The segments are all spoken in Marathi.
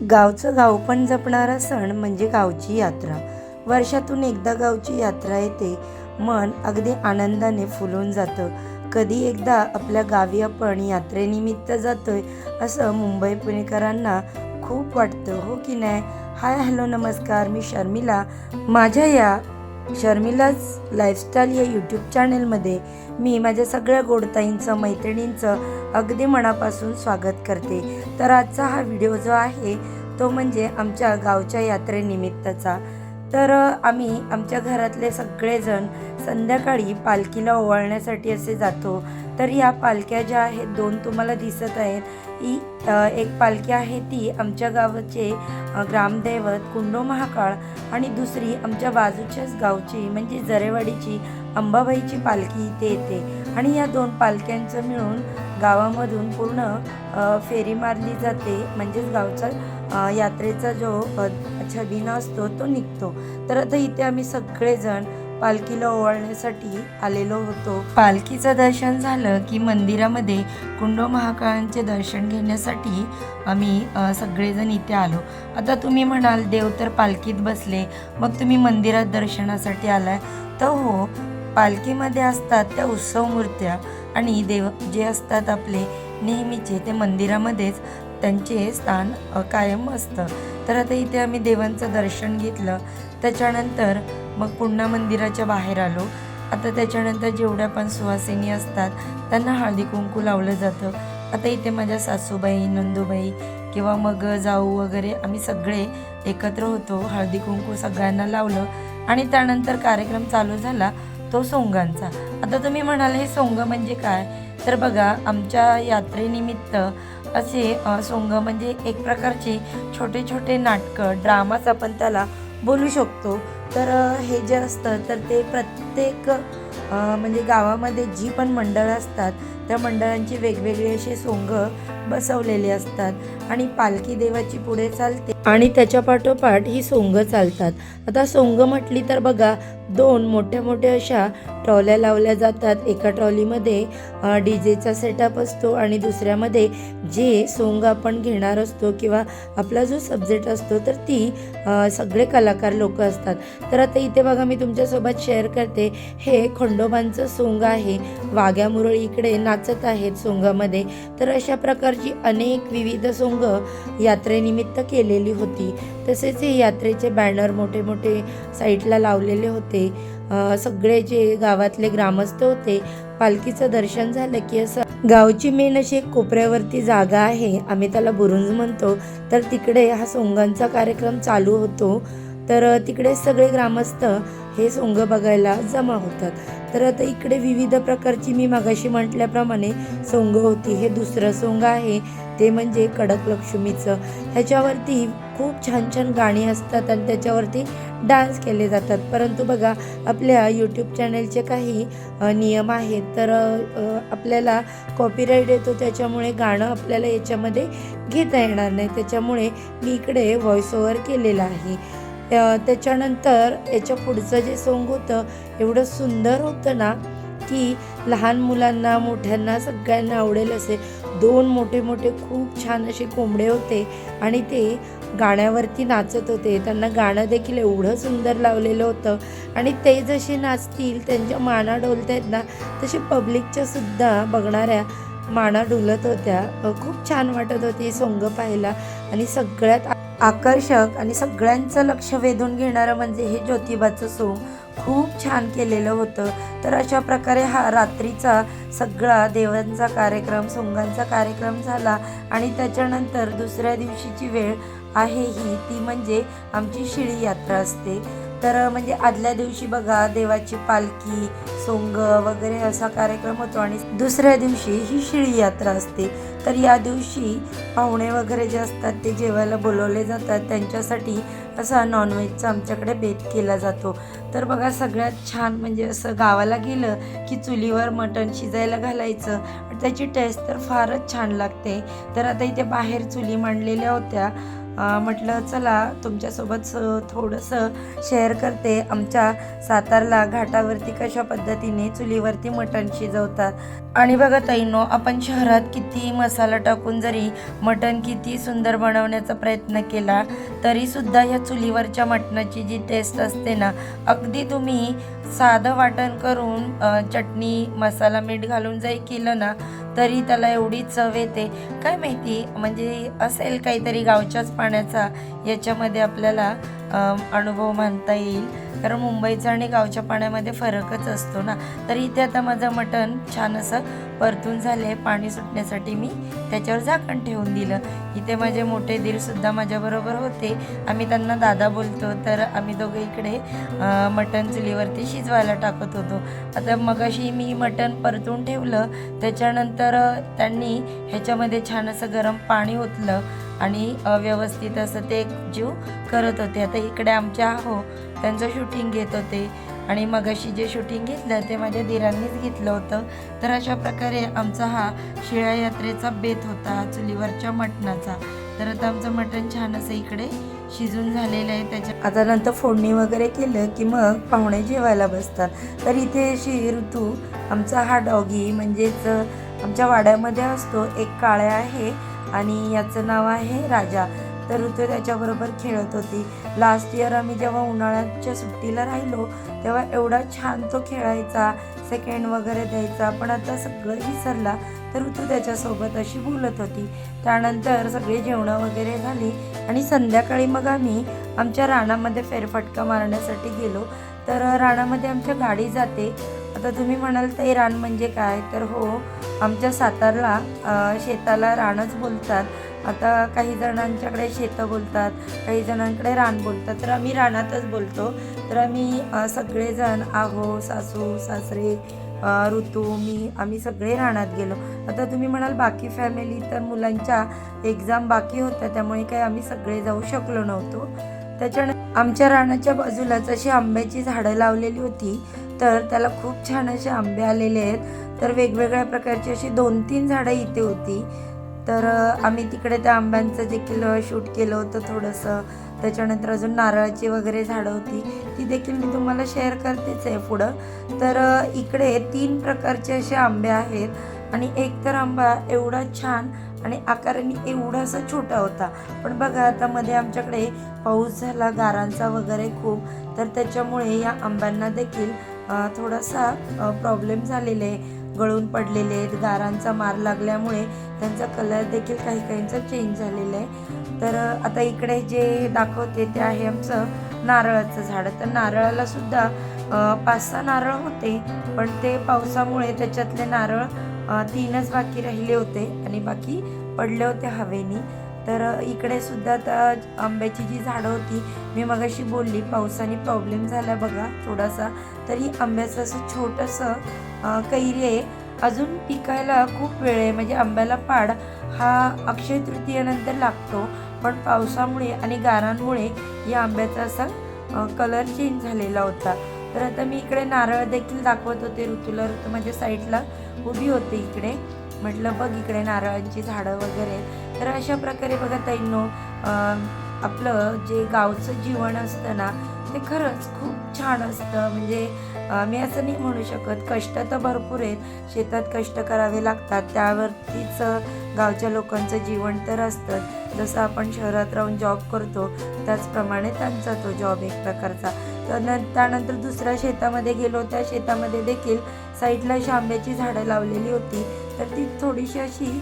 गावचं गाव पण जपणारा सण म्हणजे गावची यात्रा. वर्षातून एकदा गावची यात्रा येते. मन अगदी आनंदाने फुलून जातं. कधी एकदा आपल्या गावी आपण यात्रेनिमित्त जातोय असं मुंबई पुणेकरांना खूप वाटतं, हो की नाही? हाय, हॅलो, नमस्कार, मी शर्मिला. माझ्या या शर्मिलाज लाईफस्टाईल या यूट्यूब चॅनलमध्ये मी माझ्या सगळ्या गोडताईंचं, मैत्रिणींचं अगदी मनापासून स्वागत करते. तर आजचा हा व्हिडिओ जो आहे तो म्हणजे आमच्या गावच्या यात्रेनिमित्तचा. तर आम्ही आमच्या घरातले सगळेजण संध्याकाळी पालखीला ओवाळण्यासाठी असे जातो. तर या पालख्या ज्या आहेत, दोन तुम्हाला दिसत आहेत. ही एक पालखी आहे ती आमच्या गावाचे ग्रामदैवत कुंडो महाकाळ आणि दुसरी आमच्या बाजूच्याच गावची म्हणजे जरेवाडीची अंबाबाईची पालखी इथे येते. आणि या दोन पालख्यांचं मिळून गावामधून पूर्ण फेरी मारली जाते. म्हणजेच गावचा यात्रेचा जो छबिना असतो तो निघतो. तर आता इथे आम्ही सगळेजण पालखीला ओवाळण्यासाठी आलेलो होतो. पालखीचं दर्शन झालं की मंदिरामध्ये कुंडो महाकाळांचे दर्शन घेण्यासाठी आम्ही सगळेजण इथे आलो. आता तुम्ही म्हणाल देव तर पालखीत बसले, मग तुम्ही मंदिरात दर्शनासाठी आलाय? तर हो, पालखीमध्ये असतात त्या उत्सव मूर्त्या आणि देव जे असतात आपले नेहमीचे, ते मंदिरामध्येच त्यांचे स्थान कायम असतं. तर आता इथे आम्ही देवांचं दर्शन घेतलं. त्याच्यानंतर मग पुन्हा मंदिराच्या बाहेर आलो. आता त्याच्यानंतर जेवढ्या पण सुवासिनी असतात त्यांना हळदी कुंकू लावलं जातं. आता इथे माझ्या सासूबाई, नंदूबाई किंवा मग जाऊ वगैरे आम्ही सगळे एकत्र होतो. हळदी कुंकू सगळ्यांना लावलं आणि त्यानंतर कार्यक्रम चालू झाला तो सोंगांचा. आता तुम्ही म्हणाल हे सोंग म्हणजे काय? तर बघा, आमच्या यात्रेनिमित्त असे सोंग म्हणजे एक प्रकारचे छोटे छोटे नाटकं, ड्रामाच आपण त्याला बोलू शकतो. तर हे जे असतं तर ते प्रत्येक म्हणजे गावामध्ये जी पण मंडळं असतात त्या मंडळांचे वेगवेगळे असे सोंग बसवलेले असतात आणि पालखी देवाची पुढे चालते आणि त्याच्या पाठोपाठ ही सोंग चालतात. आता सोंग म्हटली तर बघा, दोन मोठ्या मोठ्या अशा ट्रॉल्या लावल्या जातात. एका ट्रॉलीमध्ये डीजेचा सेटअप असतो आणि दुसऱ्यामध्ये जे सोंग आपण घेणार असतो किंवा आपला जो सब्जेक्ट असतो तर ती सगळे कलाकार लोक असतात. तर आता इथे बघा, मी तुमच्यासोबत शेअर करते. हे खंडोबांचं सोंग आहे. वाघ्या मुरळी इकडे नाचत आहेत सोंगामध्ये. तर अशा प्रकारची अनेक विविध सोंग यात्रेनिमित्त केलेली होती. तसेच हे यात्रेचे बॅनर मोठे मोठे साईडला लावलेले होते. सगळे जे गावातले ग्रामस्थ होते. पालखीचं दर्शन झालं की असं गावची मेन अशी एक कोपऱ्यावरती जागा आहे, आम्ही त्याला बुरुंज म्हणतो. तर तिकडे हा सोंगांचा कार्यक्रम चालू होतो. तर तिकडे सगळे ग्रामस्थ हे सोंग बघायला जमा होतात. तर आता इकडे विविध प्रकारची, मी मगाशी म्हटल्याप्रमाणे, सोंग होती. हे दुसरं सोंग आहे ते म्हणजे कडक लक्ष्मीचं. ह्याच्यावरती खूप छान छान गाणी असतात आणि त्याच्यावरती डान्स केले जातात. परंतु बघा, आपल्या यूट्यूब चॅनलचे काही नियम आहेत. तर आपल्याला कॉपीराईट येतो, त्याच्यामुळे गाणं आपल्याला याच्यामध्ये घेता येणार नाही. त्याच्यामुळे मी इकडे व्हॉइस ओव्हर केलेला आहे. त्याच्यानंतर याच्या पुढचं जे सोंग होतं एवढं सुंदर होतं ना की लहान मुलांना, मोठ्यांना, सगळ्यांना आवडेल असे दोन मोठे मोठे खूप छान असे कोंबडे होते आणि ते गाण्यावरती नाचत होते. त्यांना गाणं देखील एवढं सुंदर लावलेलं होतं आणि ते जसे नाचतील, त्यांच्या माना डोलत आहेत ना, तसे पब्लिकच्या सुद्धा बघणाऱ्या माना डुलत होत्या. खूप छान वाटत होती सोंग पाहायला. आणि सगळ्यात आकर्षक आणि सगळ्यांचं लक्ष वेधून घेणारं म्हणजे हे ज्योतिबाचं सोंग खूप छान केलेलं होतं. तर अशा प्रकारे हा रात्रीचा सगळा देवांचा कार्यक्रम, सोंगांचा कार्यक्रम झाला. आणि त्याच्यानंतर दुसऱ्या दिवशीची वेळ आहे ही, ती म्हणजे आमची शिळी यात्रा असते. तर म्हणजे आदल्या दिवशी बघा, देवाची पालखी, सोंग वगैरे असा कार्यक्रम होतो आणि दुसऱ्या दिवशी ही शिळी यात्रा असते. तर या दिवशी पाहुणे वगैरे जे असतात ते जेवायला बोलवले जातात. त्यांच्यासाठी असा नॉनव्हेजचा आमच्याकडे बेत केला जातो. तर बघा, सगळ्यात छान म्हणजे असं गावाला गेलं की चुलीवर मटण शिजायला घालायचं, त्याची टेस्ट तर फारच छान लागते. तर आता इथे बाहेर चुली मांडलेल्या होत्या म्हटलं चला तुमच्यासोबत थोडंसं शेअर करते आमच्या सातारला घाटावरती कशा पद्धतीने चुलीवरती मटण शिजवतात. आणि बघा ताईंनो, आपण शहरात किती मसाला टाकून जरी मटण किती सुंदर बनवण्याचा प्रयत्न केला तरीसुद्धा या चुलीवरच्या मटणाची जी टेस्ट असते ना, अगदी तुम्ही साधं वाटण करून चटणी मसाला मीठ घालून जरी केलं ना तरी त्याला एवढी चव येते. काय माहिती, म्हणजे असेल काहीतरी गावच्याच पाण्याचा याच्यामध्ये आपल्याला अनुभव मानता येईल, कारण मुंबईचा आणि गावच्या पाण्यामध्ये फरकच असतो ना. तर इथे आता माझं मटण छान असं परतून झाले. पाणी सुटण्यासाठी मी त्याच्यावर झाकण ठेवून दिलं. इथे माझे मोठे दीरसुद्धा माझ्याबरोबर होते. आम्ही त्यांना दादा बोलतो. तर आम्ही दोघे इकडे मटण चुलीवरती शिजवायला टाकत होतो. आता मगाशी मी मटण परतून ठेवलं, त्याच्यानंतर त्यांनी ह्याच्यामध्ये छान असं गरम पाणी ओतलं आणि व्यवस्थित असं ते जीव करत होते. आता इकडे आमच्या त्यांचं शूटिंग घेत होते आणि मगाशी जे शूटिंग घेतलं ते माझ्या दिरांनीच घेतलं होतं. तर अशा प्रकारे आमचा हा शिळ्या यात्रेचा बेत होता चुलीवरच्या मटणाचा. तर आता आमचं मटण छान असं इकडे शिजून झालेलं आहे. त्याच्या आता नंतर फोडणी वगैरे केलं की मग पाहुणे जेवायला बसतात. तर इथे ऋतू आमचा हा डॉगी म्हणजेच आमच्या वाड्यामध्ये असतो, एक काळ्या आहे आणि याचं नाव आहे राजा. तर ऋतू त्याच्याबरोबर खेळत होती. लास्ट इयर आम्ही जेव्हा उन्हाळ्याच्या सुट्टीला राहिलो तेव्हा एवढा छान तो खेळायचा, सेकंड वगैरे द्यायचा, पण आता सगळं विसरला. तर ऋतू त्याच्यासोबत अशी बोलत होती. त्यानंतर सगळी जेवणं वगैरे झाली आणि संध्याकाळी मग आम्ही आमच्या रानामध्ये फेरफटका मारण्यासाठी गेलो. तर रानामध्ये आमच्या गाडी जाते. आता तुम्ही म्हणाल ते रान म्हणजे काय, तर आमच्या सातारला शेताला रानच बोलतात. आता काही जणांच्याकडे शेतं बोलतात, काही जणांकडे रान बोलतात, तर आम्ही रानातच बोलतो. तर आम्ही सगळेजण सासू सासरे ऋतू आम्ही सगळे रानात गेलो. आता तुम्ही म्हणाल बाकी फॅमिली, तर मुलांच्या एक्झाम बाकी होत्या त्यामुळे काही आम्ही सगळे जाऊ शकलो नव्हतो. त्याच्यानंतर आमच्या रानाच्या बाजूलाच अशी आंब्याची झाडं लावलेली होती. तर त्याला खूप छान असे आंबे आलेले आहेत. तर वेगवेगळ्या प्रकारची अशी 2-3 झाडं इथे होती. तर आम्ही तिकडे त्या आंब्यांचं देखील शूट केलं होतं थोडंसं. त्याच्यानंतर अजून नारळाची वगैरे झाडं होती, ती देखील मी तुम्हाला शेअर करतेच आहे पुढं. तर इकडे 3 प्रकारचे असे आंबे आहेत आणि एक तर आंबा एवढा छान आणि आकाराने एवढासा छोटा होता. पण बघा आता मध्ये आमच्याकडे पाऊस झाला गारांचा वगैरे खूप, तर त्याच्यामुळे या आंब्यांना देखील थोडासा प्रॉब्लेम झालेले आहे, गळून पडलेले आहेत. गारांचा मार लागल्यामुळे त्यांचा कलर देखील काहींचा चेंज झालेला आहे. तर आता इकडे जे दाखवते ते आहे आमचं नारळाचं झाड. तर नारळाला सुद्धा 5-6 नारळ होते, पण ते पावसामुळे त्याच्यातले नारळ 3च बाकी राहिले होते आणि बाकी पडले होते हवेनी. तर इकडे सुद्धा आता आंब्याची जी झाडं होती, मी मगाशी बोलली पावसाने प्रॉब्लेम झाला बघा थोडासा, तरी आंब्याचं असं छोटंसं कैरी आहे. अजून पिकायला खूप वेळ आहे, म्हणजे आंब्याला पाड हा अक्षय तृतीयेनंतर लागतो, पण पावसामुळे आणि गारांमुळे या आंब्याचा असा कलर चेंज झालेला होता. तर आता मी इकडे नारळ देखील दाखवत होते ऋतूला. ऋतू माझ्या साईडला उभी होते इकडे. म्हटलं बघ इकडे नारळांची झाडं वगैरे. तर अशा प्रकारे बघा ताईंनो, आपलं जे गावचं जीवन असतं ना ते खरंच खूप छान असतं. म्हणजे मी असं नाही म्हणू शकत, कष्ट तर भरपूर आहेत, शेतात कष्ट करावे लागतात, त्यावरतीच गावच्या लोकांचं जीवन तर असतं. जसं आपण शहरात राहून जॉब करतो त्याचप्रमाणे त्यांचा तो जॉब एक प्रकारचा. त्यानंतर दुसऱ्या शेतामध्ये गेलो, त्या शेतामध्ये देखील साईडला अशी आंब्याची झाडं लावलेली होती. तर ती थोडीशी अशी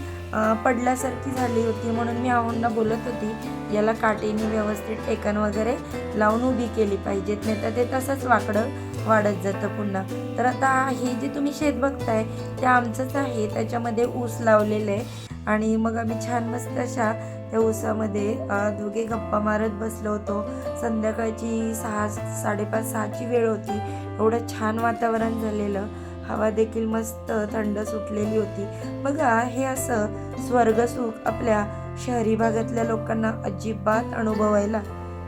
पडल्यासारखी झाली होती, म्हणून मी आहोंना बोलत होती याला काटेने व्यवस्थित टेकन वगैरे लावून उभी केली पाहिजेत, नाही तर ते तसंच वाकडं वाढत जातं पुन्हा. तर आता हे जे तुम्ही शेत बघताय ते आमचंच आहे, त्याच्यामध्ये ऊस लावलेलं आहे. आणि मग आम्ही छान मस्त अशा त्या ऊसामध्ये दोघे गप्पा मारत बसलो होतो. संध्याकाळची 6:30-6:30ची वेळ होती. एवढं छान वातावरण झालेलं, हवा देखील मस्त थंड सुटलेली होती. बघा हे असं स्वर्गसुख आपल्या शहरी भागातल्या लोकांना अजिबात अनुभवायला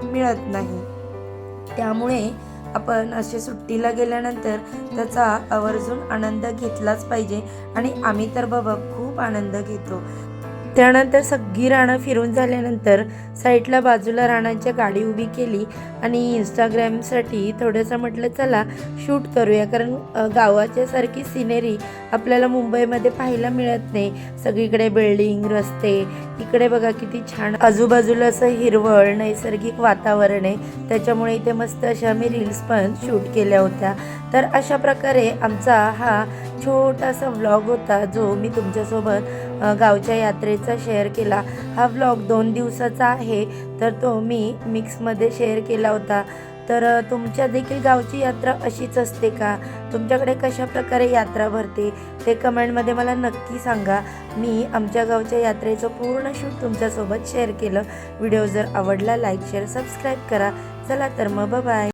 मिळत नाही. त्यामुळे आपण असे सुट्टीला गेल्यानंतर त्याचा आवर्जून आनंद घेतलाच पाहिजे आणि आम्ही तर बाबा खूप आनंद घेतो. त्यानंतर सगळी रानं फिरून झाल्यानंतर साईडला बाजूला रानांच्या गाडी उभी केली आणि इंस्टाग्रामसाठी थोडंसं म्हटलं चला शूट करूया, कारण गावाच्या सारखी सिनेरी आपल्याला मुंबईमध्ये पाहायला मिळत नाही. सगळीकडे बिल्डिंग, रस्ते, इकडे बघा किती छान आजूबाजूला असं हिरवळ नैसर्गिक वातावरण आहे. त्याच्यामुळे इथे मस्त अशा आम्ही रील्स पण शूट केल्या होत्या. तर अशा प्रकारे आमचा हा छोटासा व्लॉग होता जो मी तुमच्यासोबत गावच्या यात्रेचा शेअर केला. हा व्लॉग 2 दिवसाचा आहे, तर तो मी मिक्समध्ये शेअर केला होता. तर तुमच्या देखील गावची यात्रा अशीच असते का? तुमच्याकडे कशा प्रकारे यात्रा भरते ते कमेंटमध्ये मला नक्की सांगा. मी आमच्या गावच्या यात्रेचं पूर्ण शूट तुमच्यासोबत शेअर केलं. व्हिडिओ जर आवडला लाईक, शेअर, सबस्क्राईब करा. चला तर मग बाय.